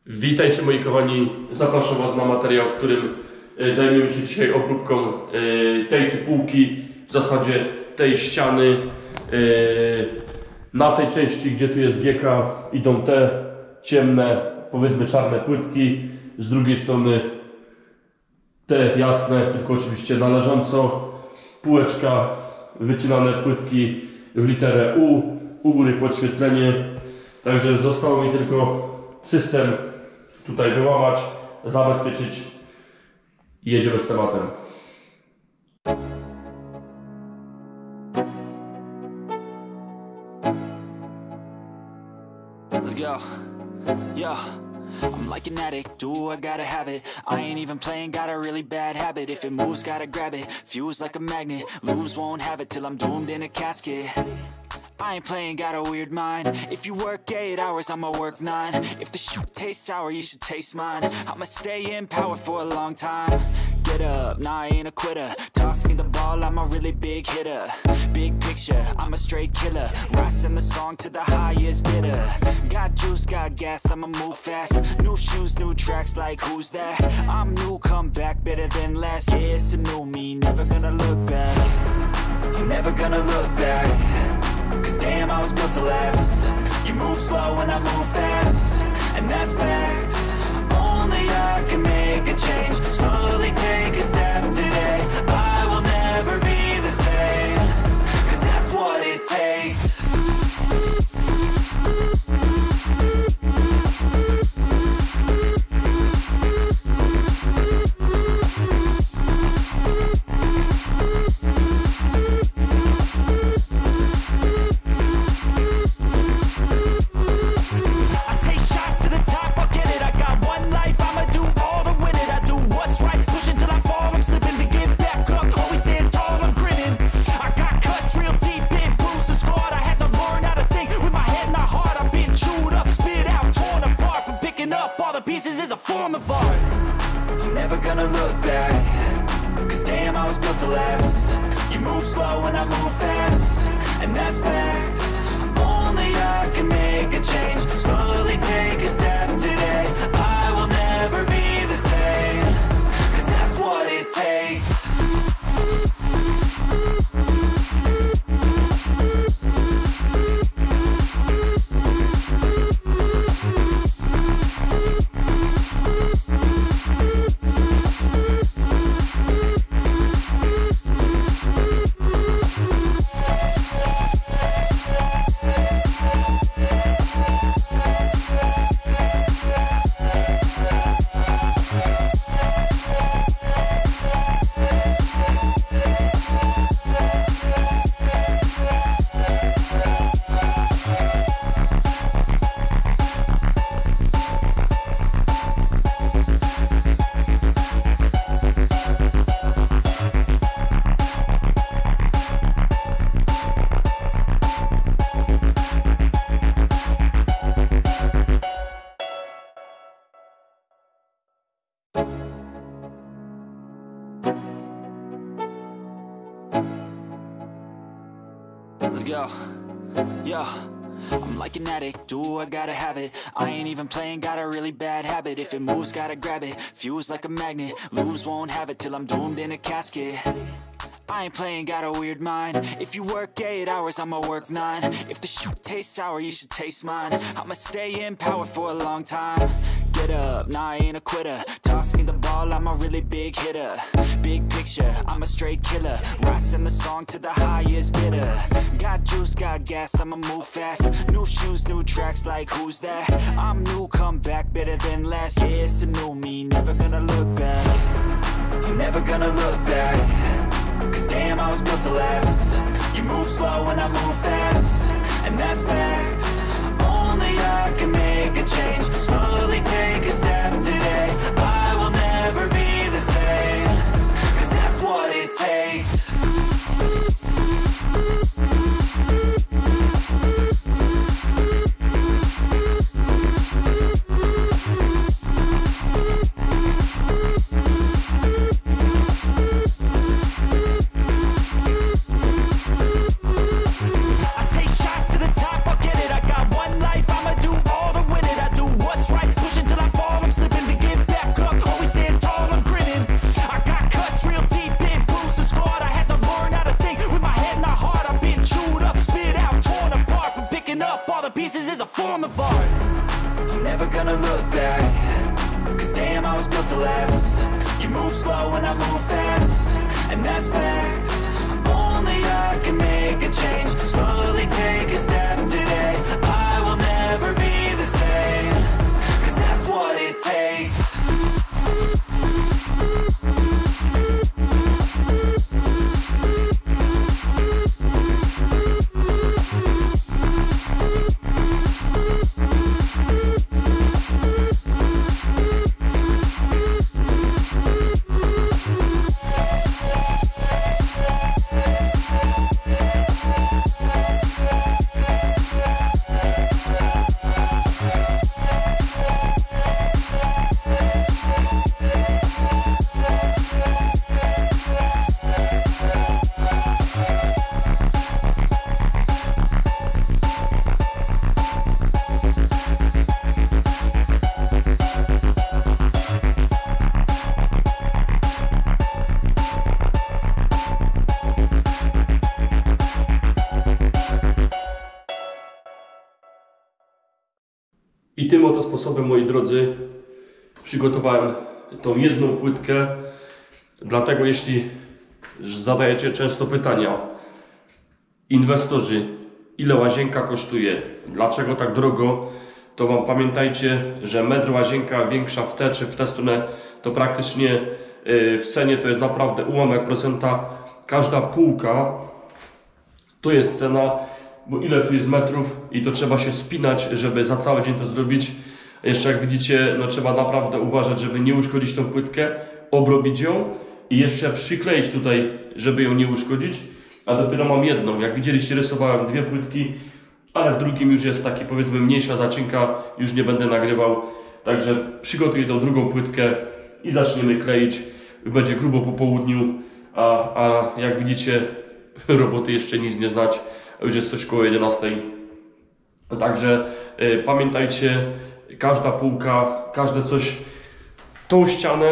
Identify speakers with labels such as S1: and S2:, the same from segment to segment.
S1: Witajcie moi kochani, zapraszam Was na materiał, w którym zajmiemy się dzisiaj obróbką tej półki, w zasadzie tej ściany. Na tej części, gdzie tu jest gieka, idą te ciemne, powiedzmy czarne płytki, z drugiej strony te jasne, tylko oczywiście należąco. Półeczka, wycinane płytki w literę U, u góry podświetlenie. Także zostało mi tylko system tutaj wyłamać, zabezpieczyć i jedziemy z tematem.
S2: Let's go. Yo, I'm like an addict, do I gotta have it. I ain't even playing, got a really bad habit. If it moves, gotta grab it, fuse like a magnet. Lose, won't have it till I'm doomed in a casket. I ain't playing, got a weird mind. If you work 8 hours, I'ma work 9. If the shit tastes sour, you should taste mine. I'ma stay in power for a long time. Get up, nah, I ain't a quitter. Toss me the ball, I'm a really big hitter. Big picture, I'm a straight killer. Rising the song to the highest bidder. Got juice, got gas, I'ma move fast. New shoes, new tracks, like who's that? I'm new, come back, better than last. Yeah, it's a new me, never gonna look back. I'm never gonna look back. Cause damn, I was built to last. You move slow and I move fast, and that's facts. Only I can make a change. Slowly take a step today. I will never be the same. Cause that's what it takes. Let's go. Yo, I'm like an addict, do I gotta have it. I ain't even playing, got a really bad habit. If it moves, gotta grab it, fuse like a magnet. Lose, won't have it till I'm doomed in a casket. I ain't playing, got a weird mind. If you work 8 hours, I'ma work 9. If the shit tastes sour, you should taste mine. I'ma stay in power for a long time. Get up, nah, I ain't a quitter. Toss me the ball, I'm a really big hitter. Big picture, I'm a straight killer. Rising the song to the highest bidder. Got juice, got gas, I'ma move fast. New shoes, new tracks, like who's that? I'm new, come back, better than last. Yeah, it's a new me, never gonna look back. I'm never gonna look back. Cause damn, I was built to last. You move slow and I move fast, and that's facts. Only I can make a change. Slowly take a step today. I will never be the same. Cause that's what it takes.
S3: I take shots to the top, I'll get it. I got one life, I'ma do all to win it. I do what's right.
S2: never gonna look back. Cause damn, I was built to last. You move slow and I move fast, and that's facts. Only I can make a change. Slowly take a step today. I will never be the same, cause that's what it takes.
S1: I tym oto sposobem, moi drodzy, przygotowałem tą jedną płytkę. Dlatego jeśli zadajecie często pytania, inwestorzy, ile łazienka kosztuje, dlaczego tak drogo, to pamiętajcie, że metr łazienka większa w tę czy w tę stronę, to praktycznie w cenie to jest naprawdę ułamek procenta. Każda półka to jest cena, bo ile tu jest metrów i to trzeba się spinać, żeby za cały dzień to zrobić. Jeszcze jak widzicie, no trzeba naprawdę uważać, żeby nie uszkodzić tą płytkę, obrobić ją i jeszcze przykleić tutaj, żeby ją nie uszkodzić. A dopiero mam jedną. Jak widzieliście, rysowałem dwie płytki, ale w drugim już jest taki, powiedzmy, mniejsza zaczynka, już nie będę nagrywał. Także przygotuję tą drugą płytkę i zaczniemy kleić. Będzie grubo po południu, a jak widzicie, roboty jeszcze nic nie znać. Już jest coś koło 11. Także pamiętajcie, każda półka, każde coś, tą ścianę,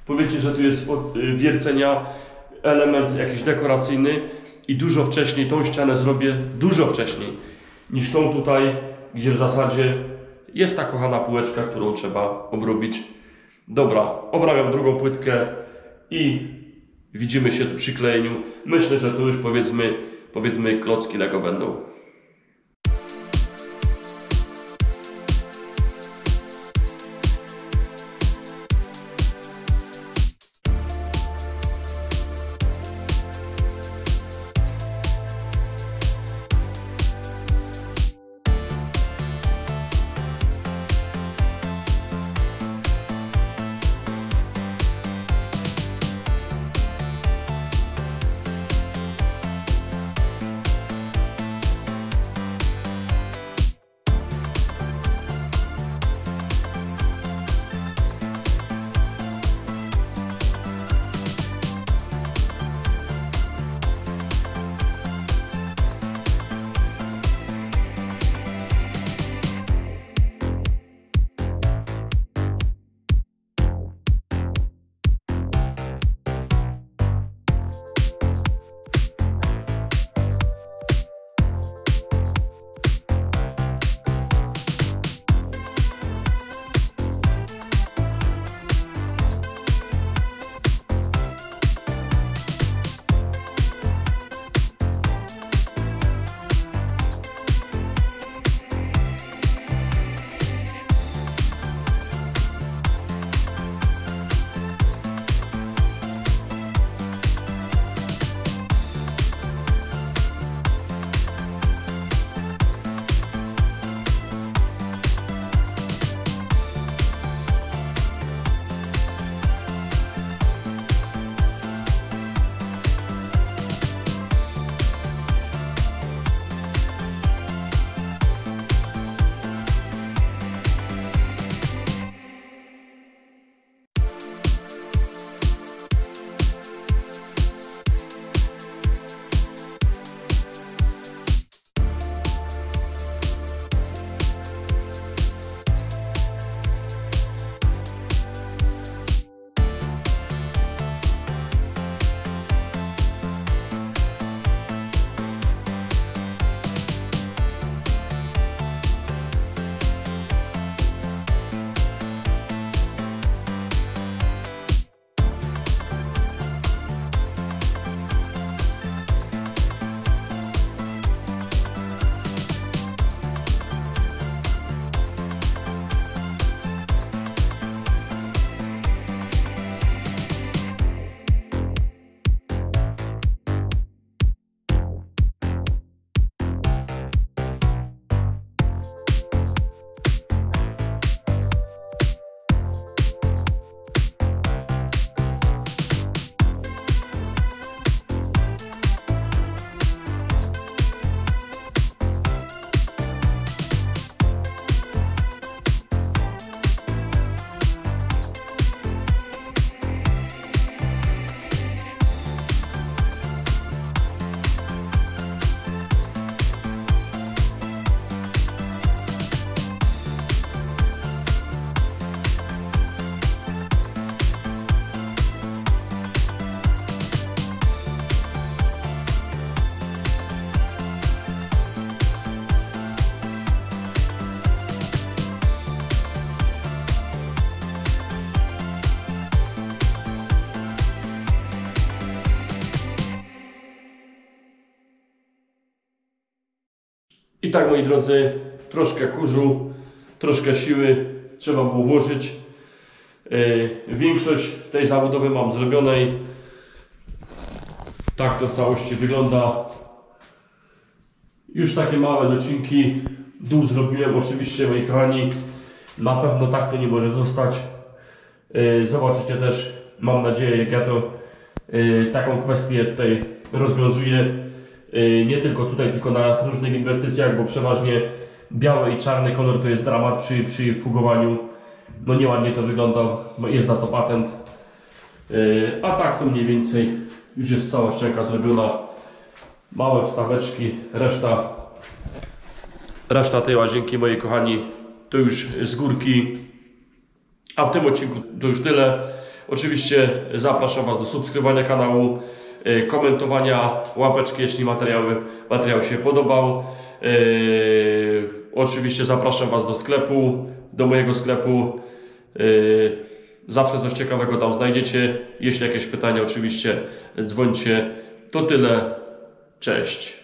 S1: powiecie, że tu jest od wiercenia element jakiś dekoracyjny i dużo wcześniej tą ścianę zrobię, dużo wcześniej niż tą tutaj, gdzie w zasadzie jest ta kochana półeczka, którą trzeba obrobić. Dobra, obrabiam drugą płytkę i widzimy się tu przy klejeniu. Myślę, że tu już powiedzmy klocki Lego będą. I tak, moi drodzy, troszkę kurzu, troszkę siły trzeba było włożyć. Większość tej zabudowy mam zrobionej. Tak to w całości wygląda. Już takie małe docinki. Dół zrobiłem, oczywiście, moi kochani. Na pewno tak to nie może zostać. Zobaczycie też, mam nadzieję, jak ja to taką kwestię tutaj rozwiązuję. Nie tylko tutaj, tylko na różnych inwestycjach, bo przeważnie biały i czarny kolor to jest dramat przy fugowaniu. No nieładnie to wygląda, bo jest na to patent. A tak to mniej więcej już jest cała ścianka zrobiona. Małe wstaweczki, reszta tej łazienki, moi kochani, to już z górki. A w tym odcinku to już tyle. Oczywiście zapraszam Was do subskrybowania kanału, komentowania, łapeczki, jeśli materiał się podobał. Oczywiście zapraszam Was do sklepu, do mojego sklepu. Zawsze coś ciekawego tam znajdziecie. Jeśli jakieś pytania, oczywiście dzwońcie. To tyle. Cześć.